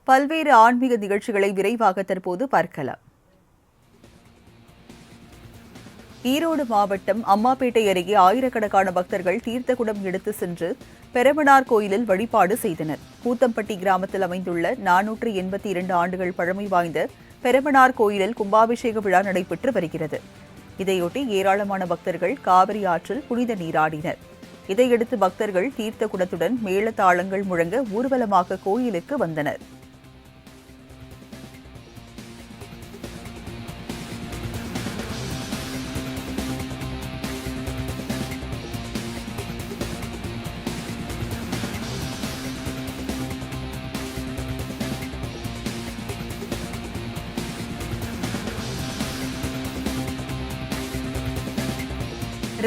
பல்வேறு ஆன்மீக நிகழ்ச்சிகளை விரைவாக தற்போது பார்க்கலாம். ஈரோடு மாவட்டம் அம்மாப்பேட்டை அருகே ஆயிரக்கணக்கான பக்தர்கள் தீர்த்தகுடம் எடுத்து சென்று பெரமனார் கோயிலில் வழிபாடு செய்தனர். கூத்தம்பட்டி கிராமத்தில் அமைந்துள்ள 482 ஆண்டுகள் பழமை வாய்ந்த பெரமனார் கோயிலில் கும்பாபிஷேக விழா நடைபெற்று வருகிறது. இதையொட்டி ஏராளமான பக்தர்கள் காவிரி ஆற்றில் புனித நீராடினர். இதையடுத்து பக்தர்கள் தீர்த்த குடத்துடன் மேளதாளங்கள் முழங்க ஊர்வலமாக கோயிலுக்கு வந்தனர்.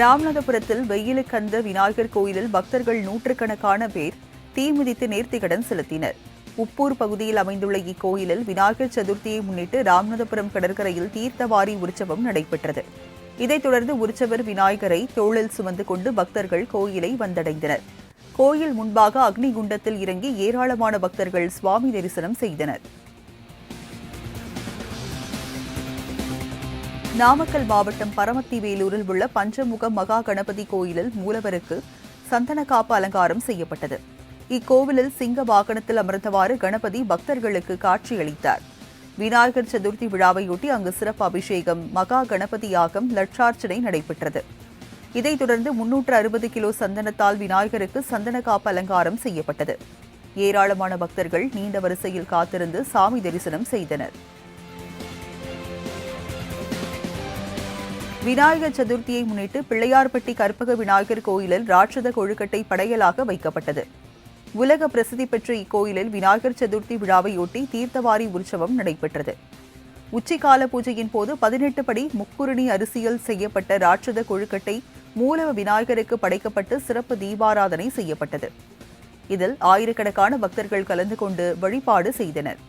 ராமநாதபுரத்தில் வெயிலுக்கந்த விநாயகர் கோயிலில் பக்தர்கள் நூற்றுக்கணக்கான பேர் தீ மிதித்து நேர்த்திக்கடன் செலுத்தினர். உப்பூர் பகுதியில் அமைந்துள்ள இக்கோயிலில் விநாயகர் சதுர்த்தியை முன்னிட்டு ராமநாதபுரம் கடற்கரையில் தீர்த்தவாரி உற்சவம் நடைபெற்றது. இதைத் தொடர்ந்து உற்சவர் விநாயகரை தோளில் சுமந்து கொண்டு பக்தர்கள் கோயிலை வந்தடைந்தனர். கோயில் முன்பாக அக்னிகுண்டத்தில் இறங்கி ஏராளமான பக்தர்கள் சுவாமி தரிசனம் செய்தனர். நாமக்கல் மாவட்டம் பரமத்தி வேலூரில் உள்ள பஞ்சமுக மகா கணபதி கோயிலில் மூலவருக்கு சந்தன காப்பு அலங்காரம் செய்யப்பட்டது. இக்கோவிலில் சிங்க வாகனத்தில் அமர்ந்தவாறு கணபதி பக்தர்களுக்கு காட்சியளித்தார். விநாயகர் சதுர்த்தி விழாவையொட்டி அங்கு சிறப்பு அபிஷேகம், மகா கணபதி யாகம், லட்சார்ச்சனை நடைபெற்றது. இதைத் தொடர்ந்து 360 கிலோ சந்தனத்தால் விநாயகருக்கு சந்தன காப்பு அலங்காரம் செய்யப்பட்டது. ஏராளமான பக்தர்கள் நீண்ட வரிசையில் காத்திருந்து சாமி தரிசனம் செய்தனர். விநாயகர் சதுர்த்தியை முன்னிட்டு பிள்ளையார்பட்டி கற்பக விநாயகர் கோயிலில் ராட்சத கொழுக்கட்டை படையலாக வைக்கப்பட்டது. உலக பிரசித்தி பெற்ற இக்கோயிலில் விநாயகர் சதுர்த்தி விழாவையொட்டி தீர்த்தவாரி உற்சவம் நடைபெற்றது. உச்சிக்கால பூஜையின் போது 18 படி முக்குருணி அரிசியில் செய்யப்பட்ட ராட்சத கொழுக்கட்டை மூல விநாயகருக்கு படைக்கப்பட்டு சிறப்பு தீபாராதனை செய்யப்பட்டது. இதில் ஆயிரக்கணக்கான பக்தர்கள் கலந்து கொண்டு வழிபாடு செய்தனர்.